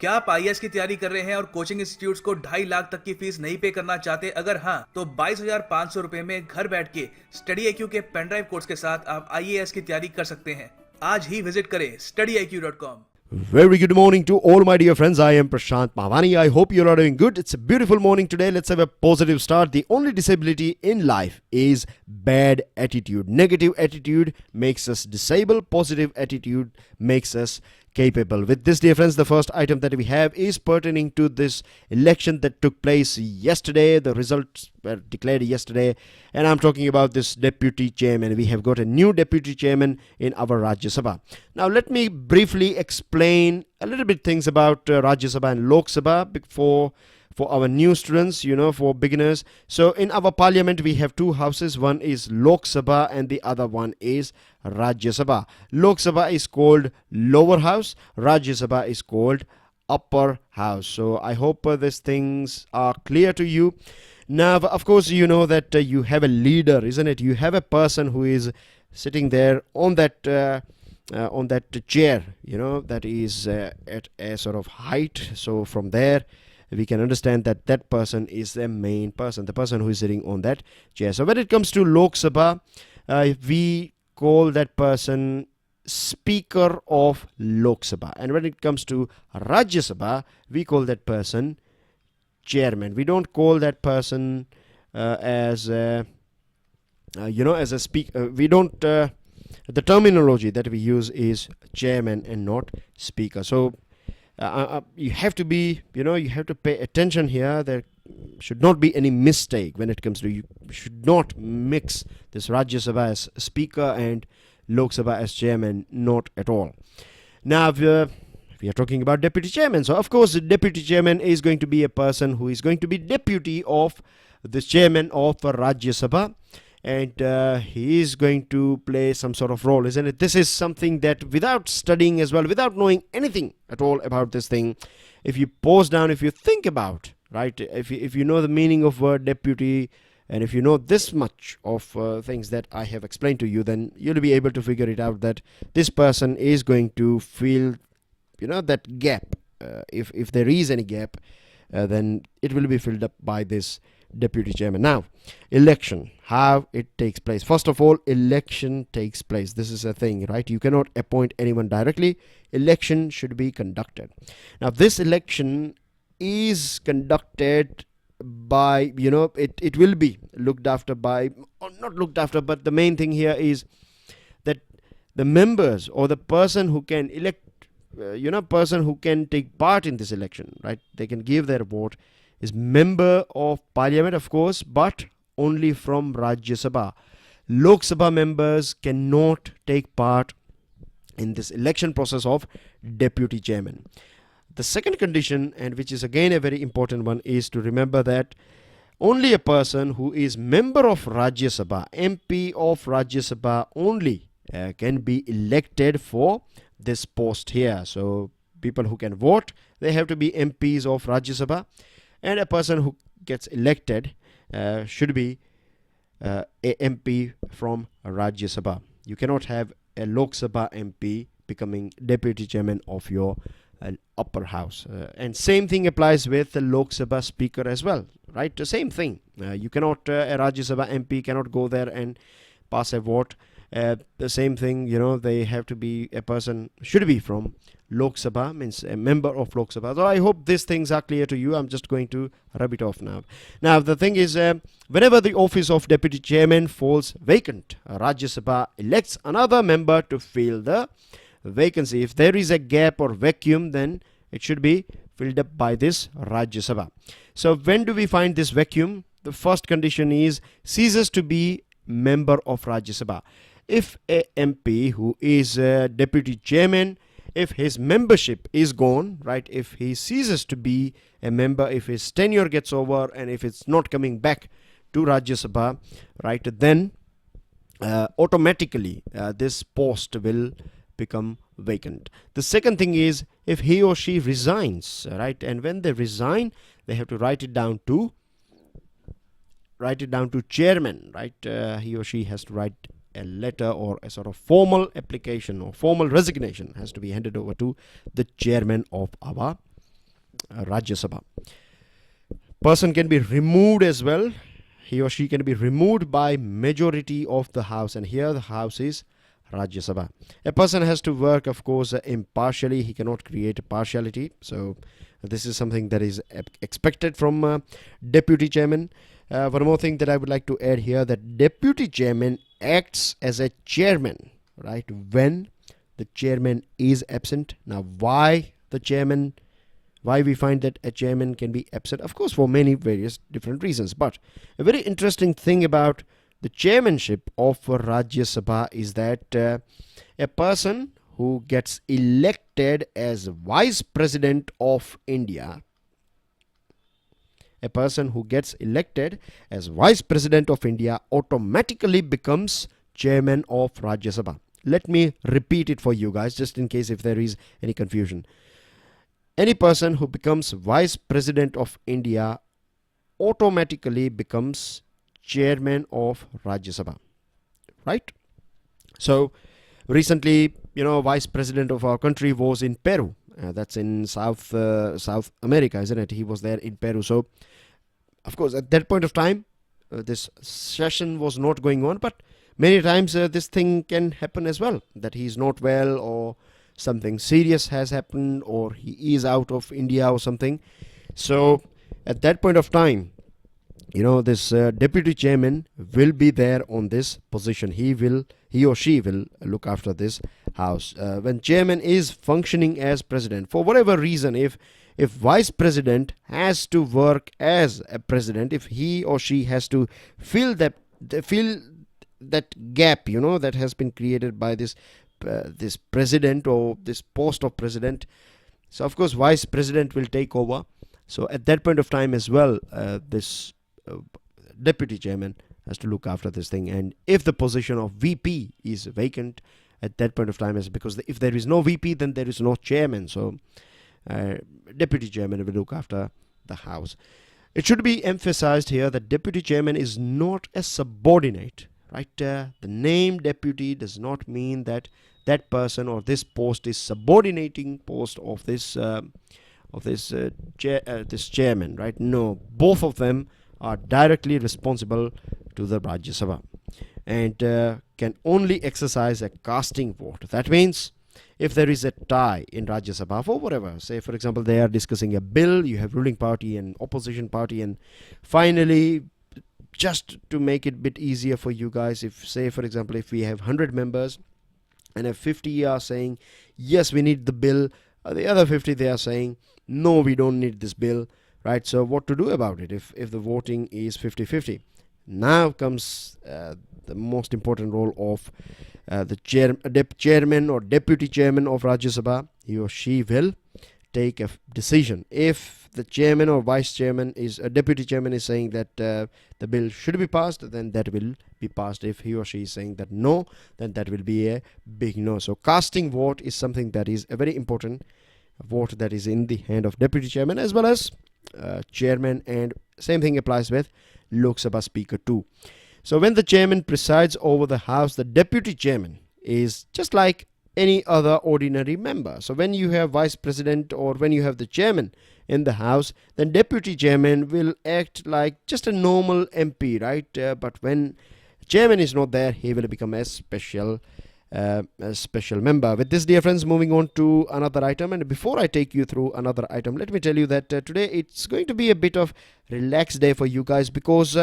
क्या आप आईएएस की तैयारी कर रहे हैं और कोचिंग इंस्टीट्यूट्स को 2.5 लाख तक की फीस नहीं पे करना चाहते? अगर हाँ, तो 22,500 रुपए में घर बैठ के StudyIQ के पेनड्राइव कोर्स के साथ आप आईएएस की तैयारी कर सकते हैं। आज ही विजिट करें StudyIQ.com। Very good morning to all my dear friends. I am Prashant Pavani. I hope you're all doing good. It's a beautiful morning today. Let's have a positive start. The only disability in life is bad attitude. Negative attitude makes us disabled. Positive attitude makes us capable. With this, dear friends, the first item that we have is pertaining to this election that took place yesterday. The results were declared yesterday, and I'm talking about this deputy chairman. We have got a new deputy chairman in our Rajya Sabha. Now, let me briefly explain a little bit things about Rajya Sabha and Lok Sabha before for our new students, for beginners. So in our parliament, we have two houses. One is Lok Sabha and the other one is Rajya Sabha. Lok Sabha is called lower house. Rajya Sabha is called upper house. So I hope these things are clear to you. Now, of course, you know that you have a leader, isn't it? You have a person who is sitting there on that chair, that is at a sort of height. So from there, we can understand that that person is the main person, the person who is sitting on that chair. So when it comes to Lok Sabha, we call that person Speaker of Lok Sabha. And when it comes to Rajya Sabha, we call that person Chairman. We don't call that person as a speaker. We don't. The terminology that we use is Chairman and not Speaker. So you have to be, you have to pay attention here. There should not be any mistake when it comes to, you should not mix this Rajya Sabha as Speaker and Lok Sabha as Chairman, not at all. Now, we are talking about Deputy Chairman. So, of course, the Deputy Chairman is going to be a person who is going to be deputy of the Chairman of Rajya Sabha. And he is going to play some sort of role, isn't it? This is something that without studying as well, without knowing anything at all about this thing, if you pause down, if you think about, right, if you know the meaning of word deputy, and if you know this much of things that I have explained to you, then you'll be able to figure it out that this person is going to fill, that gap. If there is any gap, then it will be filled up by this deputy chairman. Now, election, how it takes place. First of all, election takes place. This is a thing, right? You cannot appoint anyone directly. Election should be conducted. Now, this election is conducted by, it will be looked after by, or not looked after, but the main thing here is that the members or the person who can elect, person who can take part in this election, right? They can give their vote is member of parliament, of course, but only from Rajya Sabha. Lok Sabha members cannot take part in this election process of deputy chairman. The second condition, and which is again a very important one, is to remember that only a person who is member of Rajya Sabha, MP of Rajya Sabha only, can be elected for this post here. So people who can vote, they have to be MPs of Rajya Sabha. And a person who gets elected should be a MP from Rajya Sabha. You cannot have a Lok Sabha MP becoming deputy chairman of your upper house. And same thing applies with the Lok Sabha speaker as well, right? The same thing. You cannot, a Rajya Sabha MP cannot go there and pass a vote. The same thing, they have to be, a person should be from Lok Sabha, means a member of Lok Sabha. So I hope these things are clear to you. I'm just going to rub it off now. Now, the thing is, whenever the office of deputy chairman falls vacant, Rajya Sabha elects another member to fill the vacancy. If there is a gap or vacuum, then it should be filled up by this Rajya Sabha. So when do we find this vacuum? The first condition is ceases to be member of Rajya Sabha. If a MP who is a deputy chairman, if his membership is gone, right, if he ceases to be a member, if his tenure gets over, and if it's not coming back to Rajya Sabha, right, then automatically this post will become vacant. The second thing is if he or she resigns, right, and when they resign, they have to write it down to chairman, right. He or she has to write a letter or a sort of formal application or formal resignation has to be handed over to the chairman of our Rajya Sabha. Person can be removed as well. He or she can be removed by majority of the house, and here the house is Rajya Sabha. A person has to work, of course, impartially. He cannot create partiality. So this is something that is expected from deputy chairman. One more thing that I would like to add here, that deputy chairman acts as a chairman, right, when the chairman is absent. Now, why we find that a chairman can be absent? Of course, for many various different reasons. But a very interesting thing about the chairmanship of Rajya Sabha is that a person who gets elected as Vice President of India, automatically becomes chairman of Rajya Sabha. Let me repeat it for you guys, just in case if there is any confusion. Any person who becomes Vice President of India automatically becomes chairman of Rajya Sabha, right? So recently, Vice President of our country was in Peru. That's in South America, isn't it? He was there in Peru. So, of course, at that point of time, this session was not going on. But many times this thing can happen as well, that he is not well, or something serious has happened, or he is out of India or something. So at that point of time, this deputy chairman will be there on this position. He or she will look after this house. When chairman is functioning as president, for whatever reason, if vice president has to work as a president, if he or she has to fill that gap, that has been created by this president or this post of president, so of course vice president will take over. So at that point of time as well, this deputy chairman has to look after this thing. And if the position of VP is vacant at that point of time, is because if there is no VP, then there is no chairman. So deputy chairman will look after the house. It should be emphasized here that deputy chairman is not a subordinate, right? The name deputy does not mean that that person or this post is subordinating post of this chairman, right? No, both of them are directly responsible to the Rajya Sabha and can only exercise a casting vote. That means if there is a tie in Rajya Sabha for whatever, say for example they are discussing a bill, you have ruling party and opposition party, and finally, just to make it a bit easier for you guys, if say for example if we have 100 members and if 50 are saying yes we need the bill, the other 50 they are saying no we don't need this bill, right? So what to do about it if the voting is 50-50? Now comes the most important role of the chairman or deputy chairman of Rajya Sabha. He or she will take a decision. If the chairman or vice chairman is a deputy chairman is saying that the bill should be passed, then that will be passed. If he or she is saying that no, then that will be a big no. So casting vote is something that is a very important vote that is in the hand of deputy chairman as well as chairman, and same thing applies with Lok Sabha speaker too. So when the chairman presides over the house, the deputy chairman is just like any other ordinary member. So when you have vice president or when you have the chairman in the house, then deputy chairman will act like just a normal MP, right? But when chairman is not there, he will become a special member. With this, dear friends, moving on to another item. And before I take you through another item, let me tell you that today it's going to be a bit of relaxed day for you guys, because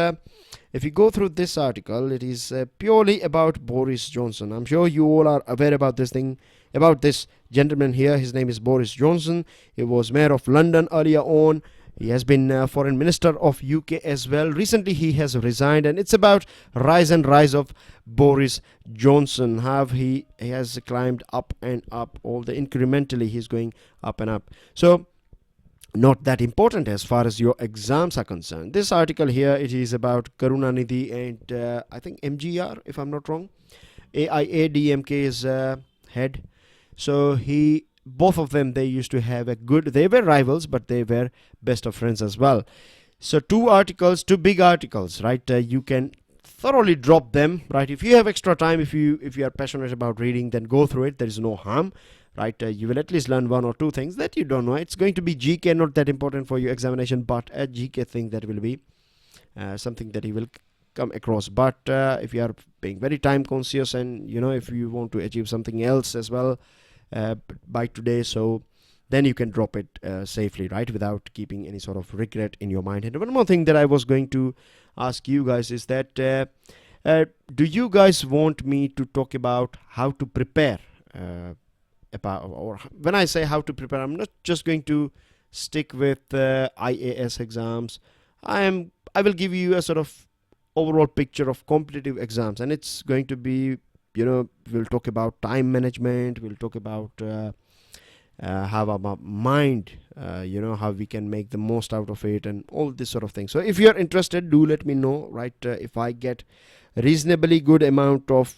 if you go through this article, it is purely about Boris Johnson. I'm sure you all are aware about this thing, about this gentleman here. His name is Boris Johnson. He was mayor of London earlier on. He has been foreign minister of UK as well. Recently he has resigned, and it's about rise of Boris Johnson. How he has climbed up and up, all the incrementally he's going up and up. So not that important as far as your exams are concerned. This article here, it is about Karunanidhi and I think MGR, if I'm not wrong. AIADMK's head. So both of them, they used to have they were rivals, but they were best of friends as well. So two big articles, right? You can thoroughly drop them, right? If you have extra time, if you are passionate about reading, then go through it. There is no harm, right? You will at least learn one or two things that you don't know. It's going to be GK, not that important for your examination, but a GK thing that will be something that you will come across. But if you are being very time conscious, and if you want to achieve something else as well by today, so then you can drop it safely, right, without keeping any sort of regret in your mind. And one more thing that I was going to ask you guys is that do you guys want me to talk about how to prepare or when I say how to prepare, I'm not just going to stick with IAS exams. I will give you a sort of overall picture of competitive exams, and it's going to be, we'll talk about time management, we'll talk about how our mind, how we can make the most out of it, and all this sort of thing. So if you're interested, do let me know, right? If I get reasonably good amount of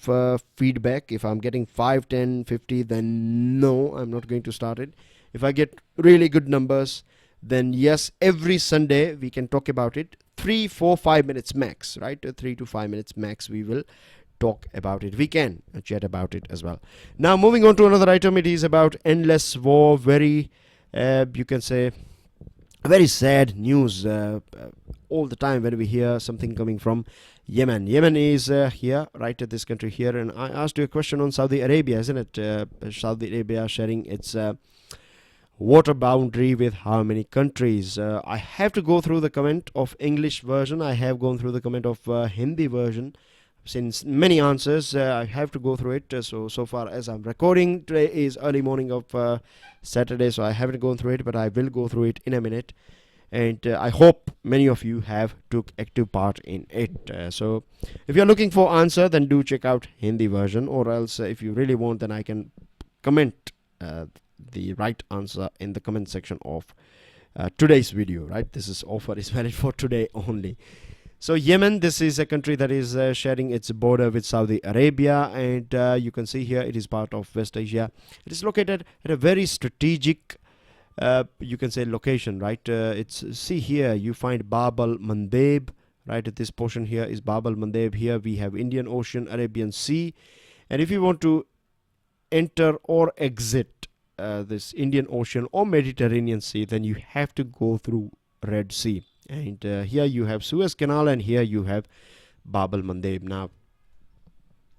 feedback, if I'm getting 5, 10, 50, then no, I'm not going to start it. If I get really good numbers, then yes, every Sunday we can talk about it. 3, 4, 5 minutes max, right? 3 to 5 minutes max we will talk about it. We can chat about it as well. Now moving on to another item, it is about endless war. Very you can say very sad news all the time when we hear something coming from Yemen. Yemen is here, right, at this country here, and I asked you a question on Saudi Arabia, isn't it? Saudi Arabia sharing its water boundary with how many countries? I have to go through the comment of English version. I have gone through the comment of Hindi version. Since many answers, I have to go through it. So far as I'm recording, today is early morning of Saturday, so I haven't gone through it, but I will go through it in a minute. And I hope many of you have took active part in it. So if you're looking for answer, then do check out Hindi version, or else if you really want, then I can comment the right answer in the comment section of today's video, right? This offer is valid for today only. So Yemen, this is a country that is sharing its border with Saudi Arabia, and you can see here it is part of West Asia. It is located at a very strategic you can say location, right? See here you find Bab al-Mandeb, right? This portion here is Bab al-Mandeb. Here we have Indian Ocean, Arabian Sea, and if you want to enter or exit this Indian Ocean or Mediterranean Sea, then you have to go through Red Sea. And here you have Suez Canal, and here you have Bab al-Mandeb. Now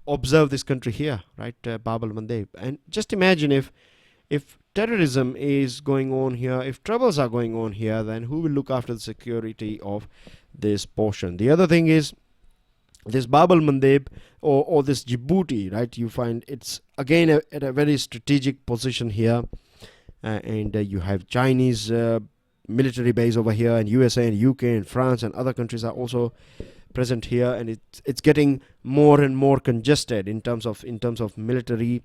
observe this country here, right? Bab al-Mandeb. And just imagine if terrorism is going on here, if troubles are going on here, then who will look after the security of this portion? The other thing is this Bab al-Mandeb or this Djibouti, right? You find it's again at a very strategic position here, and you have Chinese military base over here, and USA and UK and France and other countries are also present here, and it's getting more and more congested in terms of military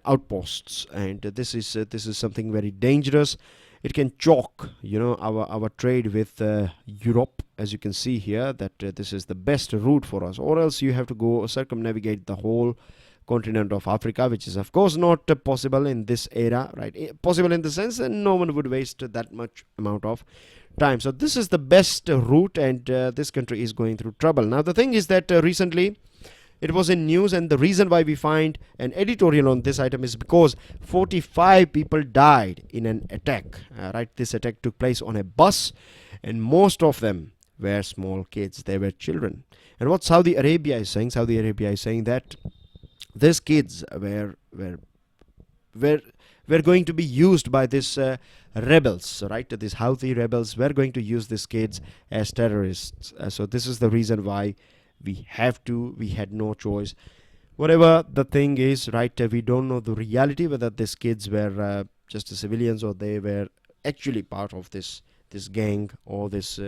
outposts, and this is something very dangerous. It can choke our trade with Europe, as you can see here, that this is the best route for us, or else you have to go circumnavigate the whole continent of Africa, which is of course not possible in this era, right? Possible in the sense that no one would waste that much amount of time. So this is the best route, and this country is going through trouble. Now the thing is that recently it was in news, and the reason why we find an editorial on this item is because 45 people died in an attack, right? This attack took place on a bus, and most of them were small kids. They were children. And what Saudi Arabia is saying that these kids were going to be used by this rebels, right? These Houthi rebels were going to use these kids as terrorists. So this is the reason why we had no choice. Whatever the thing is, right, we don't know the reality, whether these kids were just civilians or they were actually part of this gang or this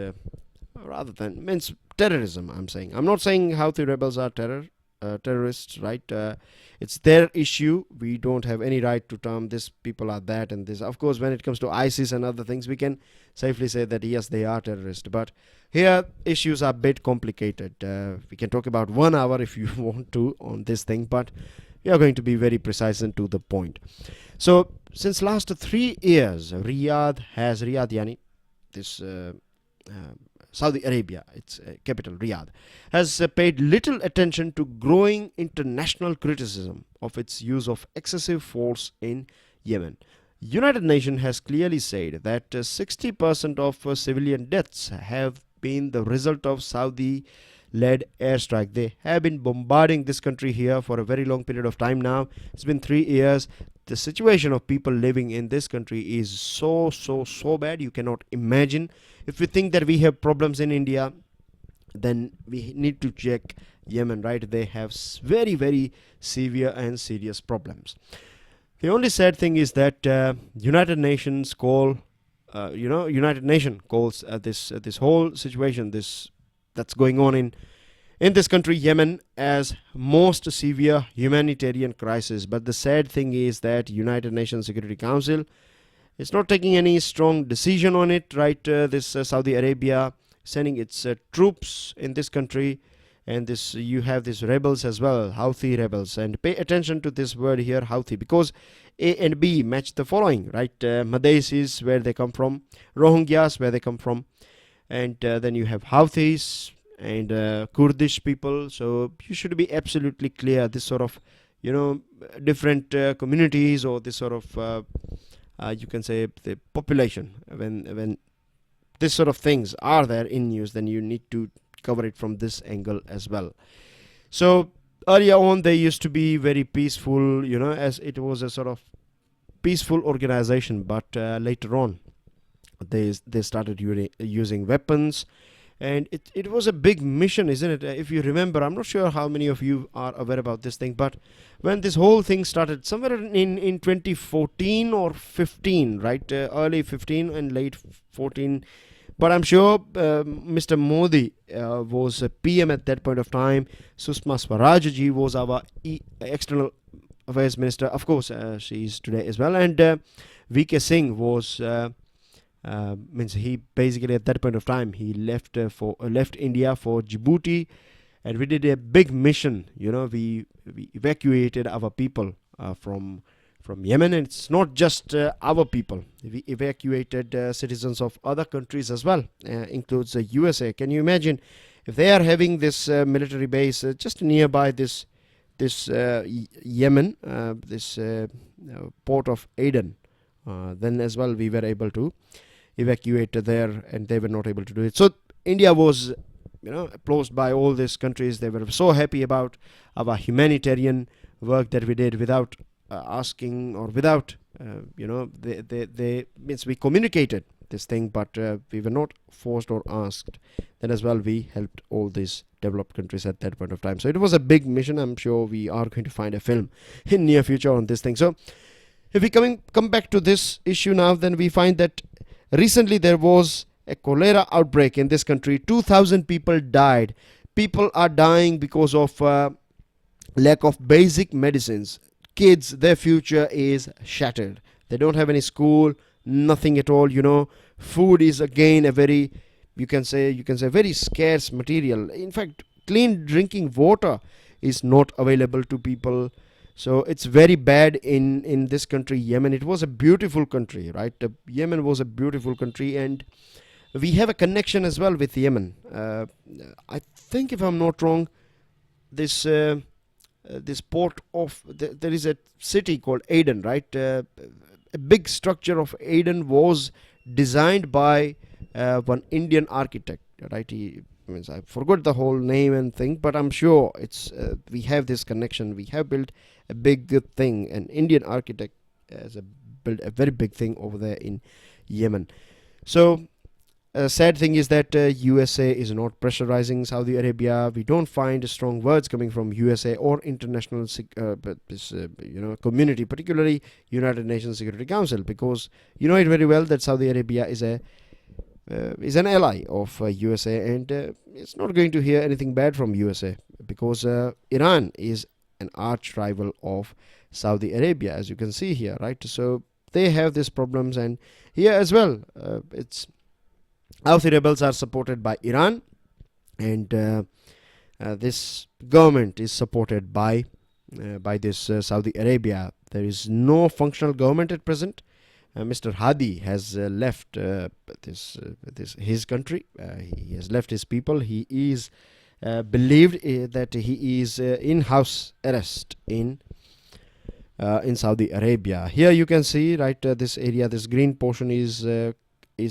rather than means terrorism. I'm not saying Houthi rebels are terrorists, right? It's their issue. We don't have any right to term these people are that and this. Of course, when it comes to ISIS and other things, we can safely say that yes, they are terrorists. But here issues are a bit complicated. We can talk about 1 hour if you want to on this thing, but we are going to be very precise and to the point. So since last 3 years, Riyadh yani this Saudi Arabia, its capital Riyadh, has paid little attention to growing international criticism of its use of excessive force in Yemen. United Nations has clearly said that 60% of civilian deaths have been the result of Saudi-led airstrike. They have been bombarding this country here for a very long period of time now. It's been 3 years. The situation of people living in this country is so bad, you cannot imagine. If we think that we have problems in India, then we need to check Yemen, right? They have very severe and serious problems. The only sad thing is that United Nations calls this whole situation, that's going on in this country, Yemen, as most severe humanitarian crisis. But the sad thing is that United Nations Security Council is not taking any strong decision on it, right? Saudi Arabia sending its troops in this country, and you have these rebels as well, Houthi rebels. And pay attention to this word here, Houthi, because A and B match the following, right? Madais is where they come from, Rohingyas where they come from, and then you have Houthis and Kurdish people. So you should be absolutely clear, this sort of different communities, or this sort of you can say the population, when this sort of things are there in news, then you need to cover it from this angle as well. So earlier on they used to be very peaceful, as it was a sort of peaceful organization, but later on they started using weapons, and it was a big mission, isn't it? If you remember, I'm not sure how many of you are aware about this thing, but when this whole thing started somewhere in 2014 or 15, right? Early 15 and late 14. But I'm sure Mr. Modi was a PM at that point of time. Sushma Swaraj ji was our external affairs minister. Of course, she is today as well. And VK Singh was means he basically at that point of time he left India for Djibouti, and we did a big mission. We evacuated our people from Yemen, and it's not just our people. We evacuated citizens of other countries as well, includes the USA. Can you imagine if they are having this military base just nearby this Yemen, this port of Aden? Then as well we were able to evacuate there, and they were not able to do it. So India was applauded by all these countries. They were so happy about our humanitarian work that we did without asking, or without they means we communicated this thing, but we were not forced or asked. Then as well we helped all these developed countries at that point of time. So it was a big mission. I'm sure we are going to find a film in near future on this thing. So if we come back to this issue now, then we find that recently there was a cholera outbreak in this country. 2,000 people died. People are dying because of lack of basic medicines. Kids, their future is shattered. They don't have any school, nothing at all. Food is again a very, you can say very scarce material. In fact, clean drinking water is not available to people. So it's very bad in this country, Yemen. It was a beautiful country, right? Yemen was a beautiful country, and we have a connection as well with Yemen. I think, if I'm not wrong, this port of there is a city called Aden, right? A big structure of Aden was designed by one Indian architect, right? I forgot the whole name and thing, but I'm sure it's we have this connection. We have built a big good thing. An Indian architect has built a very big thing over there in Yemen. So sad thing is that USA is not pressurizing Saudi Arabia. We don't find strong words coming from USA or international community, particularly United Nations Security Council, because you know it very well that Saudi Arabia is an ally of USA, and it's not going to hear anything bad from USA, because Iran is an arch rival of Saudi Arabia, as you can see here, right? So they have these problems, and here as well, it's Houthi rebels are supported by Iran, and this government is supported by this Saudi Arabia. There is no functional government at present. Mr. Hadi has left his country. He has left his people. He is believed that he is in house arrest in Saudi Arabia. Here you can see, right, this area, this green portion is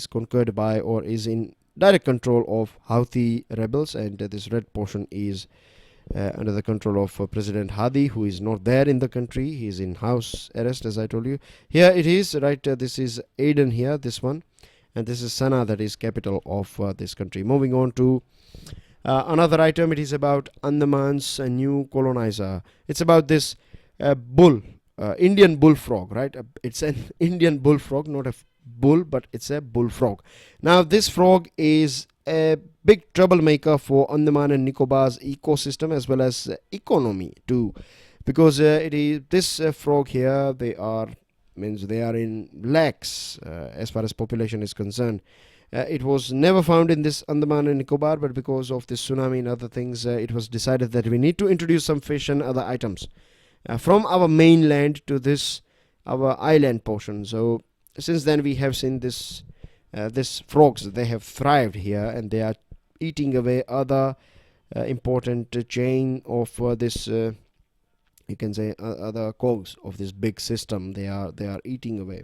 conquered by, or is in direct control of, Houthi rebels, and this red portion is under the control of President Hadi, who is not there in the country. He is in house arrest, as I told you. Here it is, right, this is Aden here, this one, and this is Sana'a, that is capital of this country. Moving on to another item, it is about Andaman's new colonizer. It's about this bull, Indian bullfrog, right? It's an Indian bullfrog, not a bull, but it's a bullfrog. Now this frog is a big troublemaker for Andaman and Nicobar's ecosystem as well as economy too, because it is this frog here, they are in lakhs as far as population is concerned. It was never found in this Andaman and Nicobar, but because of this tsunami and other things, it was decided that we need to introduce some fish and other items from our mainland to this our island portion. So since then we have seen this frogs, they have thrived here, and they are eating away other important chain of this you can say other cogs of this big system. They are eating away,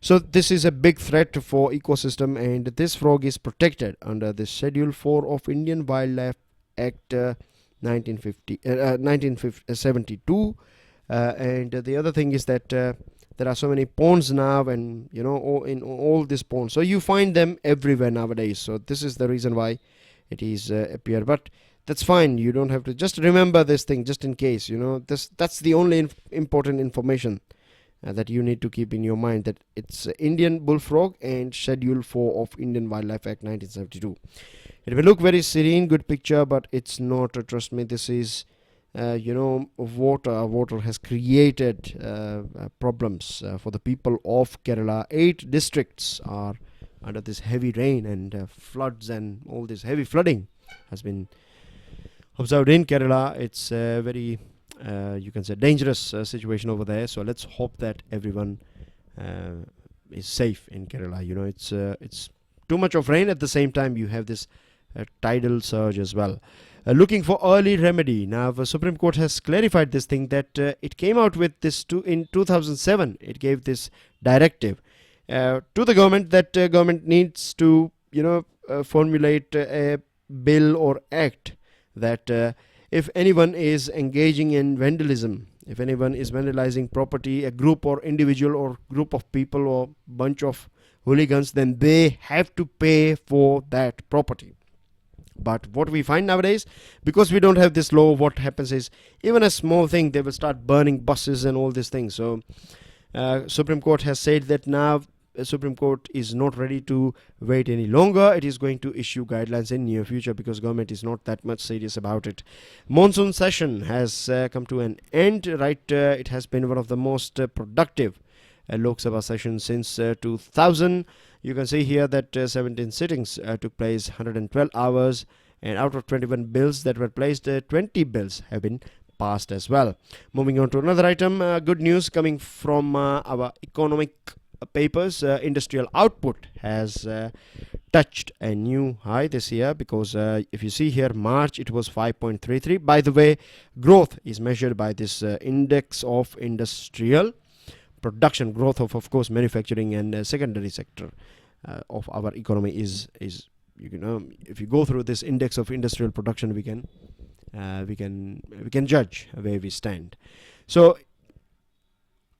so this is a big threat for ecosystem, and this frog is protected under the Schedule 4 of Indian Wildlife Act 1972. And the other thing is that there are so many ponds now, and in all these ponds, so you find them everywhere nowadays. So this is the reason why it is appeared, but that's fine. You don't have to, just remember this thing just in case. That's the only important information that you need to keep in your mind, that it's Indian bullfrog and Schedule 4 of Indian Wildlife Act 1972. It will look very serene, good picture, but it's not. Trust me, this is water has created problems for the people of Kerala. 8 districts are under this heavy rain, and floods and all this heavy flooding has been observed in Kerala. It's a very you can say dangerous situation over there. So let's hope that everyone is safe in Kerala. It's too much of rain. At the same time, you have this tidal surge as well. Looking for early remedy. Now, the Supreme Court has clarified this thing, that it came out with this in 2007. It gave this directive to the government, that government needs to formulate a bill or act that if anyone is engaging in vandalism, if anyone is vandalizing property, a group or individual or group of people or bunch of hooligans, then they have to pay for that property. But what we find nowadays, because we don't have this law, what happens is, even a small thing, they will start burning buses and all these things. So Supreme Court has said that now Supreme Court is not ready to wait any longer. It is going to issue guidelines in near future, because government is not that much serious about it. Monsoon session has come to an end, right? It has been one of the most productive Lok Sabha sessions since 2000. You can see here that 17 sittings took place, 112 hours, and out of 21 bills that were placed, 20 bills have been passed as well. Moving on to another item, good news coming from our economic papers. Industrial output has touched a new high this year, because if you see here, March it was 5.33. By the way, growth is measured by this index of industrial production. Growth of course manufacturing and secondary sector of our economy is if you go through this index of industrial production, we can judge where we stand. So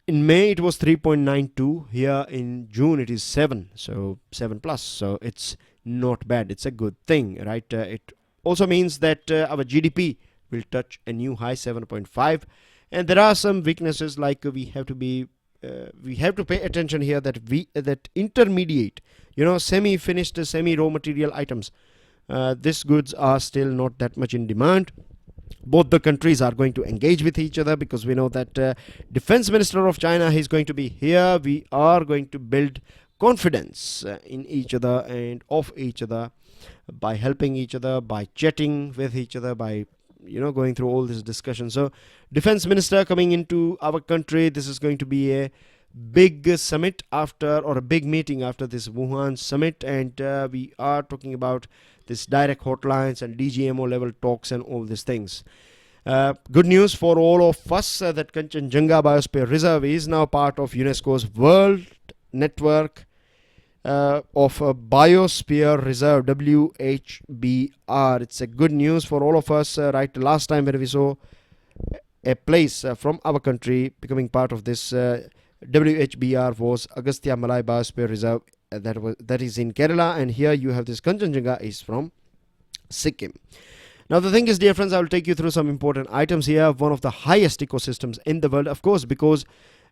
in May it was 3.92. Here in June it is 7, so 7 plus. So it's not bad. It's a good thing, right? It also means that our GDP will touch a new high, 7.5. And there are some weaknesses, like we have to pay attention here, that intermediate, semi-finished, semi-raw material items, these goods are still not that much in demand. Both the countries are going to engage with each other, because we know that Defense Minister of China is going to be here. We are going to build confidence in each other and of each other by helping each other, by chatting with each other, by going through all this discussion. So Defense Minister coming into our country, this is going to be a big summit after, or a big meeting after this Wuhan summit, and we are talking about this direct hotlines and DGMO level talks and all these things. Good news for all of us that Kanchenjunga Biosphere Reserve is now part of UNESCO's World Network of Biosphere Reserve, WHBR. It's a good news for all of us. Right, last time when we saw a place from our country becoming part of this WHBR was Agastya Malai Biosphere Reserve, that is in Kerala, and here you have this Kanchenjunga is from Sikkim. Now the thing is, dear friends, I will take you through some important items here. One of the highest ecosystems in the world, of course, because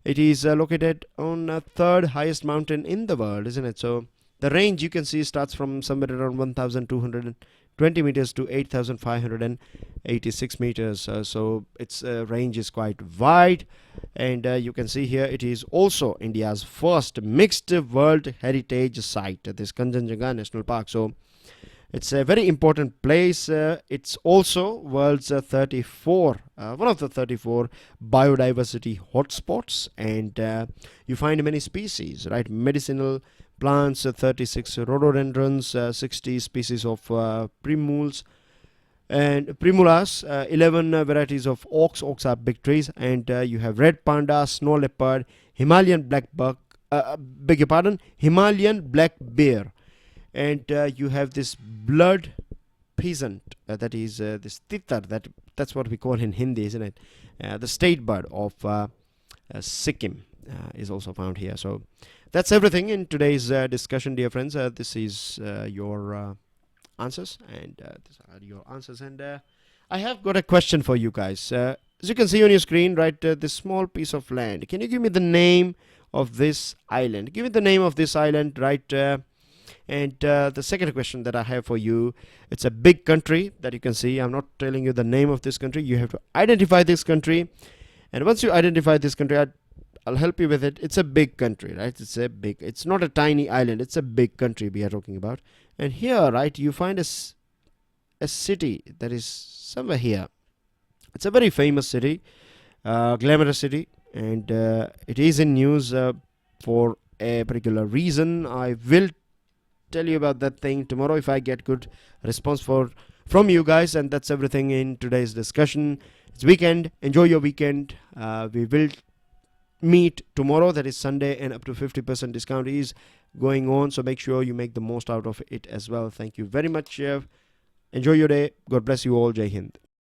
it is located on a third highest mountain in the world, isn't it? So the range you can see starts from somewhere around 1,220 meters to 8,586 meters. So its range is quite wide, and you can see here it is also India's first mixed World Heritage Site, this Kanchenjunga National Park. So it's a very important place. It's also world's one of the 34 biodiversity hotspots, and you find many species, right? Medicinal plants, 36 rhododendrons, 60 species of primulas, 11 varieties of oaks. Oaks are big trees, and you have red panda, snow leopard, Himalayan Himalayan black bear. And you have this blood peasant, that is this titar, that's what we call in Hindi, isn't it? The state bird of Sikkim is also found here. So that's everything in today's discussion, dear friends. This is your answers, and these are your answers. And I have got a question for you guys. As you can see on your screen, right, this small piece of land. Can you give me the name of this island? Give me the name of this island, right? And the second question that I have for you, it's a big country that you can see. I'm not telling you the name of this country. You have to identify this country. And once you identify this country, I'll help you with it. It's a big country, right? It's not a tiny island. It's a big country we are talking about. And here, right, you find a city that is somewhere here. It's a very famous city, glamorous city. And it is in news for a particular reason. I will tell you about that thing tomorrow if I get good response from you guys. And that's everything in today's discussion. It's weekend. Enjoy your weekend. We will meet tomorrow, that is Sunday, and up to 50% discount is going on, so make sure you make the most out of it as well. Thank you very much. Enjoy your day. God bless you all. Jai Hind.